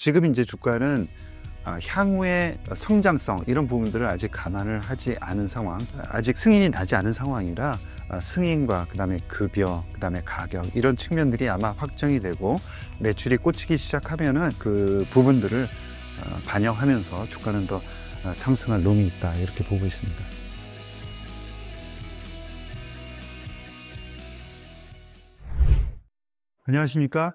지금 이제 주가는 향후의 성장성 이런 부분들을 아직 감안을 하지 않은 상황, 아직 승인이 나지 않은 상황이라 승인과 그다음에 급여, 그다음에 가격 이런 측면들이 아마 확정이 되고 매출이 꽂히기 시작하면은 그 부분들을 반영하면서 주가는 더 상승할 룸이 있다 이렇게 보고 있습니다. 안녕하십니까?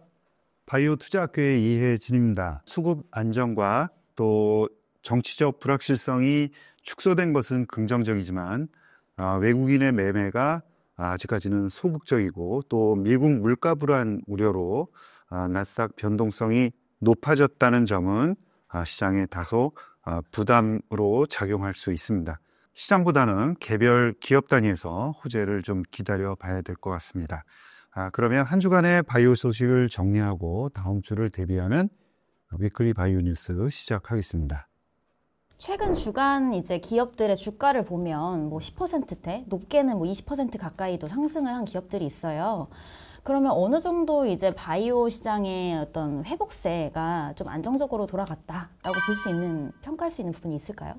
바이오 투자학교의 이혜진입니다. 수급 안정과 또 정치적 불확실성이 축소된 것은 긍정적이지만 외국인의 매매가 아직까지는 소극적이고 또 미국 물가 불안 우려로 나스닥 변동성이 높아졌다는 점은 시장에 다소 부담으로 작용할 수 있습니다. 시장보다는 개별 기업 단위에서 호재를 좀 기다려 봐야 될 것 같습니다. 그러면 한 주간의 바이오 소식을 정리하고 다음 주를 대비하는 위클리 바이오 뉴스 시작하겠습니다. 최근 주간 이제 기업들의 주가를 보면 뭐 10%대, 높게는 뭐 20% 가까이도 상승을 한 기업들이 있어요. 그러면 어느 정도 이제 바이오 시장의 어떤 회복세가 좀 안정적으로 돌아갔다라고 볼 수 있는, 평가할 수 있는 부분이 있을까요?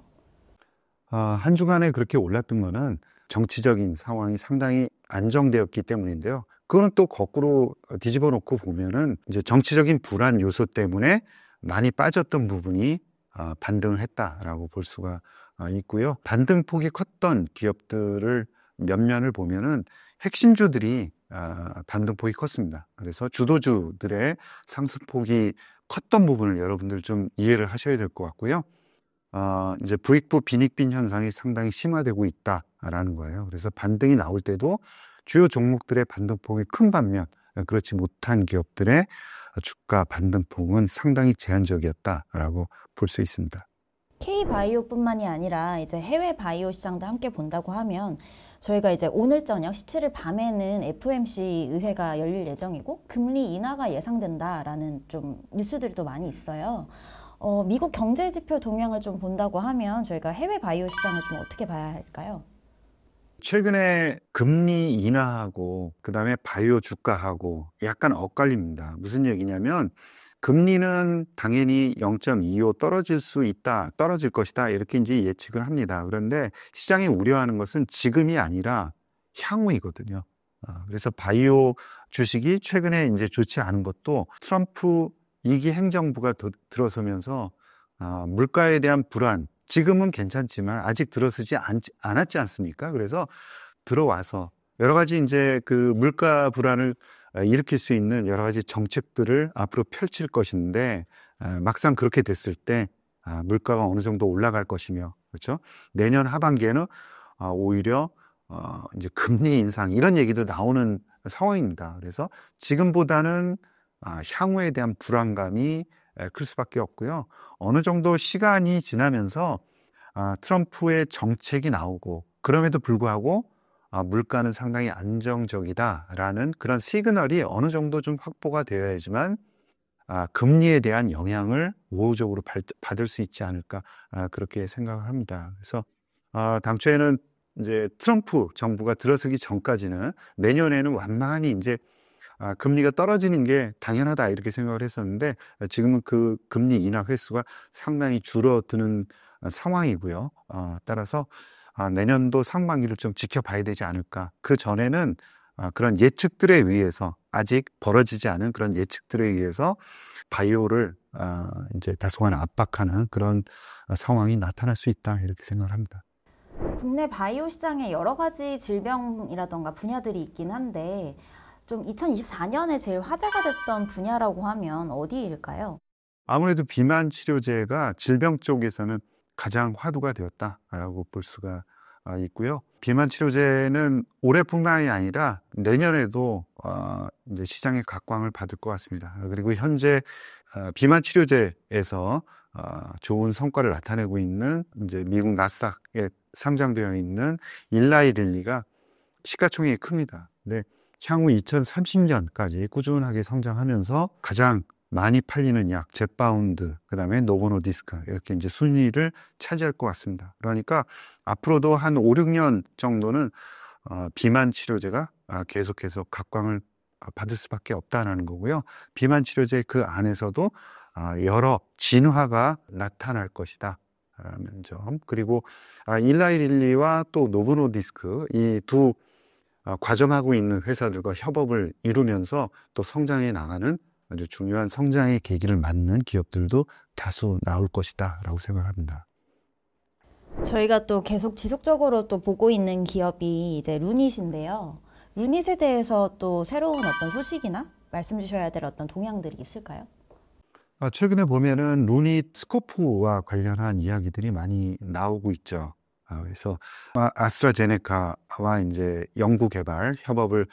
한 주간에 그렇게 올랐던 거는 정치적인 상황이 상당히 안정되었기 때문인데요. 그거는 또 거꾸로 뒤집어 놓고 보면은 이제 정치적인 불안 요소 때문에 많이 빠졌던 부분이 반등을 했다라고 볼 수가 있고요. 반등폭이 컸던 기업들을 몇면을 보면은 핵심주들이 반등폭이 컸습니다. 그래서 주도주들의 상승폭이 컸던 부분을 여러분들 좀 이해를 하셔야 될 것 같고요. 이제 부익부 빈익빈 현상이 상당히 심화되고 있다라는 거예요. 그래서 반등이 나올 때도 주요 종목들의 반등폭이 큰 반면 그렇지 못한 기업들의 주가 반등폭은 상당히 제한적이었다라고 볼 수 있습니다. K바이오뿐만이 아니라 이제 해외 바이오 시장도 함께 본다고 하면 저희가 이제 오늘 저녁 17일 밤에는 FOMC 의회가 열릴 예정이고 금리 인하가 예상된다라는 좀 뉴스들도 많이 있어요. 미국 경제 지표 동향을 좀 본다고 하면 저희가 해외 바이오 시장을 좀 어떻게 봐야 할까요? 최근에 금리 인하하고 그다음에 바이오 주가하고 약간 엇갈립니다. 무슨 얘기냐면 금리는 당연히 0.25 떨어질 것이다 이렇게 이제 예측을 합니다. 그런데 시장이 우려하는 것은 지금이 아니라 향후이거든요. 그래서 바이오 주식이 최근에 이제 좋지 않은 것도 트럼프 2기 행정부가 들어서면서 물가에 대한 불안, 지금은 괜찮지만 아직 들어서지 않았지 않습니까? 그래서 들어와서 여러 가지 이제 그 물가 불안을 일으킬 수 있는 여러 가지 정책들을 앞으로 펼칠 것인데 막상 그렇게 됐을 때 물가가 어느 정도 올라갈 것이며, 그렇죠? 내년 하반기에는 오히려 이제 금리 인상 이런 얘기도 나오는 상황입니다. 그래서 지금보다는 향후에 대한 불안감이 클 수밖에 없고요. 어느 정도 시간이 지나면서 트럼프의 정책이 나오고 그럼에도 불구하고 물가는 상당히 안정적이다라는 그런 시그널이 어느 정도 좀 확보가 되어야지만 금리에 대한 영향을 우호적으로 받을 수 있지 않을까 그렇게 생각을 합니다. 그래서 당초에는 이제 트럼프 정부가 들어서기 전까지는 내년에는 완만히 이제 금리가 떨어지는 게 당연하다 이렇게 생각을 했었는데 지금은 그 금리 인하 횟수가 상당히 줄어드는 상황이고요. 따라서 내년도 상반기를 좀 지켜봐야 되지 않을까. 그 전에는 그런 예측들에 의해서 아직 벌어지지 않은 그런 예측들에 의해서 바이오를 이제 다소간 압박하는 그런 상황이 나타날 수 있다 이렇게 생각을 합니다. 국내 바이오 시장에 여러 가지 질병이라던가 분야들이 있긴 한데 좀 2024년에 제일 화제가 됐던 분야라고 하면 어디일까요? 아무래도 비만 치료제가 질병 쪽에서는 가장 화두가 되었다라고 볼 수가 있고요. 비만 치료제는 올해뿐만이 아니라 내년에도 이제 시장의 각광을 받을 것 같습니다. 그리고 현재 비만 치료제에서 좋은 성과를 나타내고 있는 이제 미국 나스닥에 상장되어 있는 일라이 릴리가 시가총액이 큽니다. 근데 향후 2030년까지 꾸준하게 성장하면서 가장 많이 팔리는 약, 젯바운드, 그 다음에 노보노디스크 이렇게 이제 순위를 차지할 것 같습니다. 그러니까 앞으로도 한 5, 6년 정도는 비만 치료제가 계속해서 각광을 받을 수밖에 없다는 거고요. 비만 치료제 그 안에서도 여러 진화가 나타날 것이다 라는 점. 그리고 일라이릴리와 또 노브노디스크 이 두 과점하고 있는 회사들과 협업을 이루면서 또 성장해 나가는 아주 중요한 성장의 계기를 맞는 기업들도 다수 나올 것이다 라고 생각합니다. 저희가 또 계속 지속적으로 또 보고 있는 기업이 이제 루닛인데요. 루닛에 대해서 또 새로운 어떤 소식이나 말씀 주셔야 될 어떤 동향들이 있을까요? 최근에 보면은 루닛 스코프와 관련한 이야기들이 많이 나오고 있죠. 그래서 아스트라제네카와 이제 연구 개발 협업을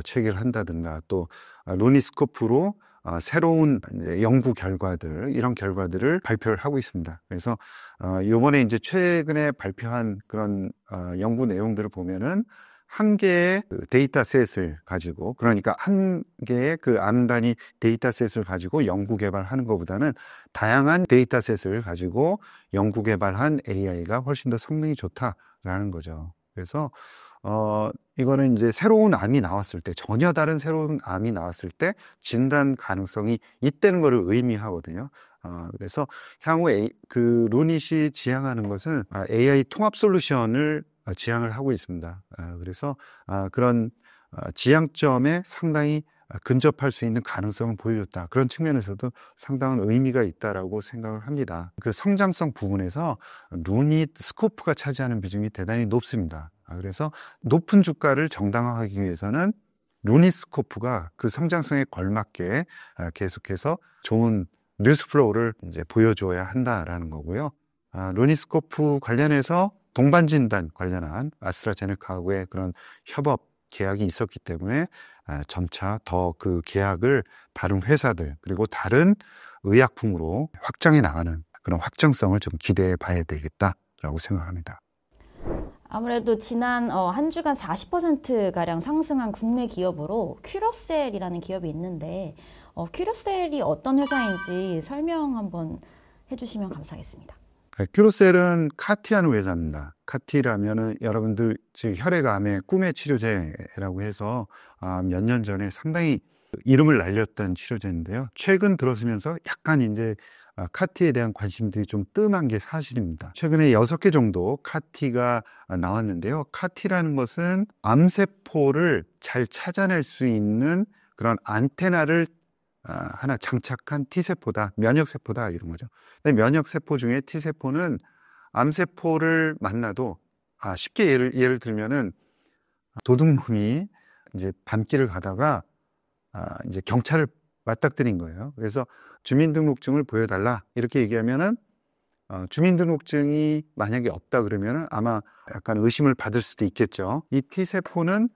체결한다든가 또 루닛 스코프로 새로운 이제 연구 결과들 이런 결과들을 발표를 하고 있습니다. 그래서 이번에 이제 최근에 발표한 그런 연구 내용들을 보면은 한 개의 그 데이터셋을 가지고, 그러니까 한 개의 그 암 단위 데이터셋을 가지고 연구 개발하는 것보다는 다양한 데이터셋을 가지고 연구 개발한 AI가 훨씬 더 성능이 좋다라는 거죠. 그래서 이거는 이제 새로운 암이 나왔을 때, 전혀 다른 새로운 암이 나왔을 때 진단 가능성이 있다는 것을 의미하거든요. 그래서 향후 그 루닛이 지향하는 것은 AI 통합 솔루션을 지향을 하고 있습니다. 그래서 그런 지향점에 상당히 근접할 수 있는 가능성을 보여줬다. 그런 측면에서도 상당한 의미가 있다라고 생각을 합니다. 그 성장성 부분에서 루닛 스코프가 차지하는 비중이 대단히 높습니다. 그래서 높은 주가를 정당화하기 위해서는 루닛 스코프가 그 성장성에 걸맞게 계속해서 좋은 뉴스 플로우를 이제 보여줘야 한다라는 거고요. 루닛 스코프 관련해서 동반진단 관련한 아스트라제네카하고의 그런 협업 계약이 있었기 때문에 점차 더 그 계약을 다른 회사들 그리고 다른 의약품으로 확장해 나가는 그런 확장성을 좀 기대해 봐야 되겠다라고 생각합니다. 아무래도 지난 한 주간 40%가량 상승한 국내 기업으로 큐러셀이라는 기업이 있는데 큐러셀이 어떤 회사인지 설명 한번 해주시면 감사하겠습니다. 큐러셀은 카티하는 회사입니다. 카티라면은 여러분들 지금 혈액암의 꿈의 치료제라고 해서 몇 년 전에 상당히 이름을 날렸던 치료제인데요. 최근 들어서면서 약간 이제 카티에 대한 관심들이 좀 뜸한 게 사실입니다. 최근에 6개 정도 카티가 나왔는데요. 카티라는 것은 암세포를 잘 찾아낼 수 있는 그런 안테나를 하나 장착한 T세포다, 면역세포다 이런 거죠. 근데 면역세포 중에 T세포는 암세포를 만나도 쉽게 예를 들면은 도둑놈이 이제 밤길을 가다가 이제 경찰을 맞닥뜨린 거예요. 그래서 주민등록증을 보여달라 이렇게 얘기하면은 주민등록증이 만약에 없다 그러면은 아마 약간 의심을 받을 수도 있겠죠. 이 T세포는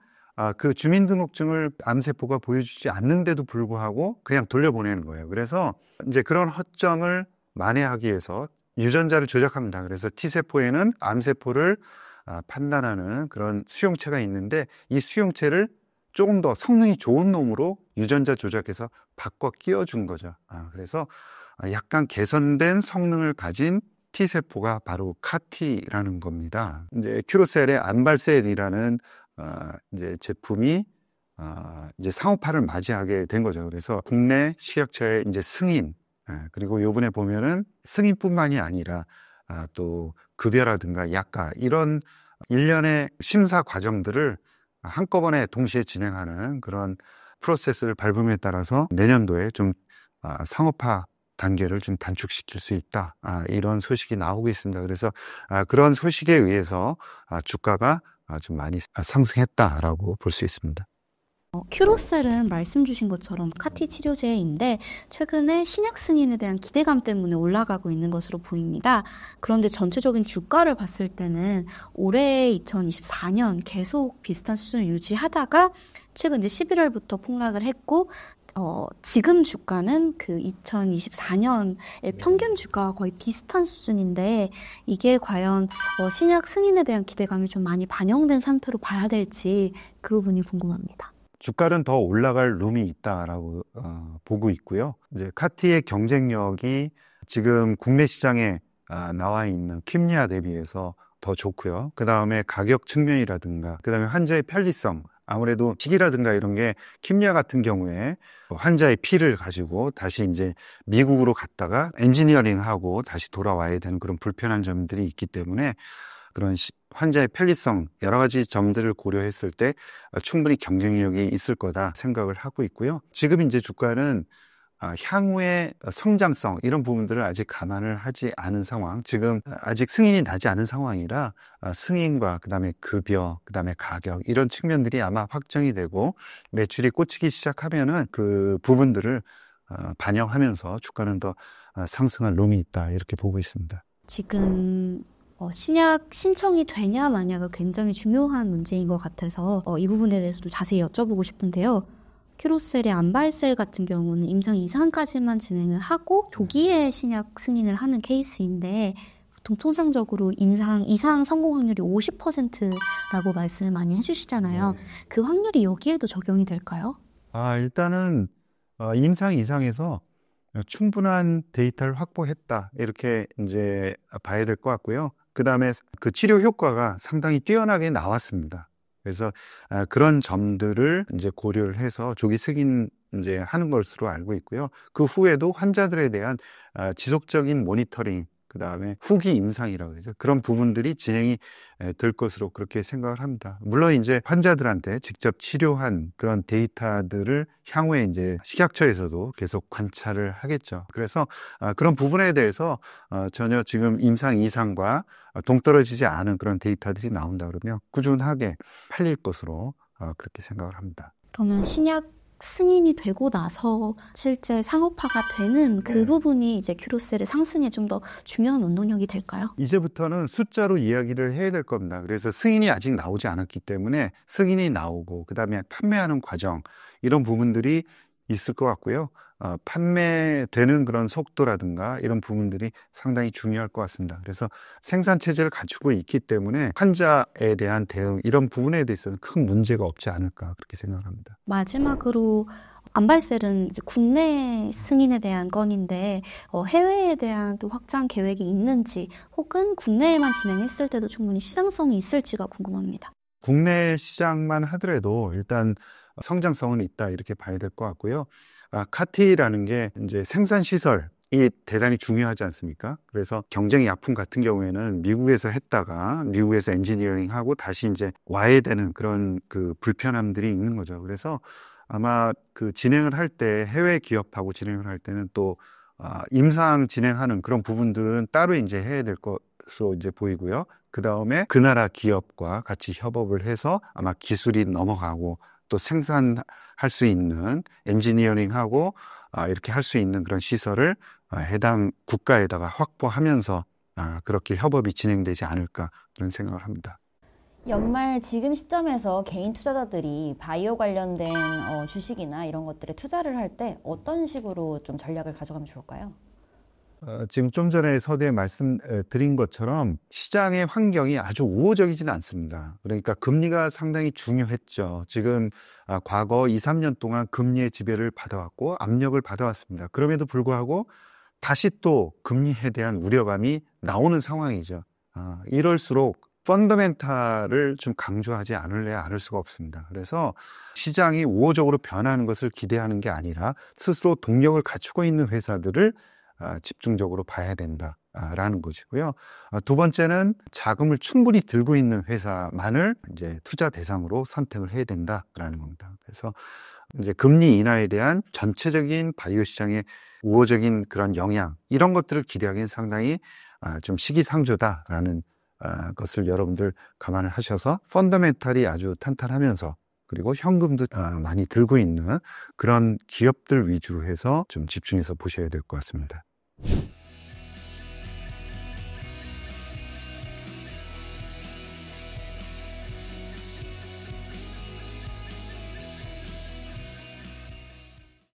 그 주민등록증을 암세포가 보여주지 않는데도 불구하고 그냥 돌려보내는 거예요. 그래서 이제 그런 허점을 만회하기 위해서 유전자를 조작합니다. 그래서 T세포에는 암세포를 판단하는 그런 수용체가 있는데 이 수용체를 조금 더 성능이 좋은 놈으로 유전자 조작해서 바꿔 끼워준 거죠. 그래서 약간 개선된 성능을 가진 T세포가 바로 카티라는 겁니다. 이제 큐러셀의 안발셀이라는 이제 제품이 이제 상업화를 맞이하게 된 거죠. 그래서 국내 식약처의 이제 승인, 그리고 요번에 보면은 승인뿐만이 아니라 또 급여라든가 약가 이런 일련의 심사 과정들을 한꺼번에 동시에 진행하는 그런 프로세스를 밟음에 따라서 내년도에 좀 상업화 단계를 좀 단축시킬 수 있다. 이런 소식이 나오고 있습니다. 그래서 그런 소식에 의해서 주가가 좀 많이 상승했다라고 볼 수 있습니다. 큐러셀은 말씀 주신 것처럼 카티 치료제인데 최근에 신약 승인에 대한 기대감 때문에 올라가고 있는 것으로 보입니다. 그런데 전체적인 주가를 봤을 때는 올해 2024년 계속 비슷한 수준을 유지하다가 최근 이제 11월부터 폭락을 했고 지금 주가는 그 2024년의 평균 주가와 거의 비슷한 수준인데 이게 과연 신약 승인에 대한 기대감이 좀 많이 반영된 상태로 봐야 될지 그 부분이 궁금합니다. 주가는 더 올라갈 룸이 있다라고 보고 있고요. 이제 카티의 경쟁력이 지금 국내 시장에 나와 있는 킴리아 대비해서 더 좋고요. 그 다음에 가격 측면이라든가, 그 다음에 환자의 편리성, 아무래도 식이라든가 이런 게 킴리아 같은 경우에 환자의 피를 가지고 다시 이제 미국으로 갔다가 엔지니어링하고 다시 돌아와야 되는 그런 불편한 점들이 있기 때문에 그런 환자의 편리성 여러 가지 점들을 고려했을 때 충분히 경쟁력이 있을 거다 생각을 하고 있고요. 지금 이제 주가는 향후의 성장성 이런 부분들을 아직 감안을 하지 않은 상황, 지금 아직 승인이 나지 않은 상황이라 승인과 그다음에 급여, 그다음에 가격 이런 측면들이 아마 확정이 되고 매출이 꽂히기 시작하면은 그 부분들을 반영하면서 주가는 더 상승할 룸이 있다 이렇게 보고 있습니다. 지금 신약 신청이 되냐 마냐가 굉장히 중요한 문제인 것 같아서 이 부분에 대해서도 자세히 여쭤보고 싶은데요. 큐로셀의 안발셀 같은 경우는 임상 2상까지만 진행을 하고 조기에 신약 승인을 하는 케이스인데 보통 통상적으로 임상 2상 성공 확률이 50%라고 말씀을 많이 해주시잖아요. 네. 그 확률이 여기에도 적용이 될까요? 일단은 임상 2상에서 충분한 데이터를 확보했다 이렇게 이제 봐야 될 것 같고요. 그 다음에 그 치료 효과가 상당히 뛰어나게 나왔습니다. 그래서 그런 점들을 이제 고려를 해서 조기 승인 이제 하는 것으로 알고 있고요. 그 후에도 환자들에 대한 지속적인 모니터링, 그 다음에 후기 임상이라고 그러죠. 그런 부분들이 진행이 될 것으로 그렇게 생각을 합니다. 물론 이제 환자들한테 직접 치료한 그런 데이터들을 향후에 이제 식약처에서도 계속 관찰을 하겠죠. 그래서 그런 부분에 대해서 전혀 지금 임상 2상과 동떨어지지 않은 그런 데이터들이 나온다 그러면 꾸준하게 팔릴 것으로 그렇게 생각을 합니다. 그러면 신약 승인이 되고 나서 실제 상업화가 되는 그 부분이 이제 큐로셀의 상승에 좀 더 중요한 원동력이 될까요? 이제부터는 숫자로 이야기를 해야 될 겁니다. 그래서 승인이 아직 나오지 않았기 때문에 승인이 나오고 그다음에 판매하는 과정 이런 부분들이 있을 것 같고요. 판매되는 그런 속도라든가 이런 부분들이 상당히 중요할 것 같습니다. 그래서 생산 체제를 갖추고 있기 때문에 환자에 대한 대응 이런 부분에 대해서는 큰 문제가 없지 않을까 그렇게 생각을 합니다. 마지막으로 안발셀은 이제 국내 승인에 대한 건인데 해외에 대한 또 확장 계획이 있는지 혹은 국내에만 진행했을 때도 충분히 시장성이 있을지가 궁금합니다. 국내 시장만 하더라도 일단 성장성은 있다 이렇게 봐야 될 것 같고요. 카티라는 게 이제 생산 시설이 대단히 중요하지 않습니까? 그래서 경쟁 약품 같은 경우에는 미국에서 했다가 미국에서 엔지니어링하고 다시 이제 와야 되는 그런 그 불편함들이 있는 거죠. 그래서 아마 그 진행을 할 때 해외 기업하고 진행을 할 때는 또 임상 진행하는 그런 부분들은 따로 이제 해야 될 것으로 이제 보이고요. 그 다음에 그 나라 기업과 같이 협업을 해서 아마 기술이 넘어가고 또 생산할 수 있는 엔지니어링하고 이렇게 할 수 있는 그런 시설을 해당 국가에다가 확보하면서 그렇게 협업이 진행되지 않을까 그런 생각을 합니다. 연말 지금 시점에서 개인 투자자들이 바이오 관련된 주식이나 이런 것들에 투자를 할 때 어떤 식으로 좀 전략을 가져가면 좋을까요? 지금 좀 전에 서두에 말씀드린 것처럼 시장의 환경이 아주 우호적이지는 않습니다. 그러니까 금리가 상당히 중요했죠. 지금 과거 2, 3년 동안 금리의 지배를 받아왔고 압력을 받아왔습니다. 그럼에도 불구하고 다시 또 금리에 대한 우려감이 나오는 상황이죠. 이럴수록 펀더멘탈을 좀 강조하지 않을래야 않을 수가 없습니다. 그래서 시장이 우호적으로 변하는 것을 기대하는 게 아니라 스스로 동력을 갖추고 있는 회사들을 집중적으로 봐야 된다라는 것이고요. 두 번째는 자금을 충분히 들고 있는 회사만을 이제 투자 대상으로 선택을 해야 된다라는 겁니다. 그래서 이제 금리 인하에 대한 전체적인 바이오 시장의 우호적인 그런 영향 이런 것들을 기대하기는 상당히 좀 시기상조다라는 것을 여러분들 감안을 하셔서 펀더멘탈이 아주 탄탄하면서 그리고 현금도 많이 들고 있는 그런 기업들 위주로 해서 좀 집중해서 보셔야 될 것 같습니다.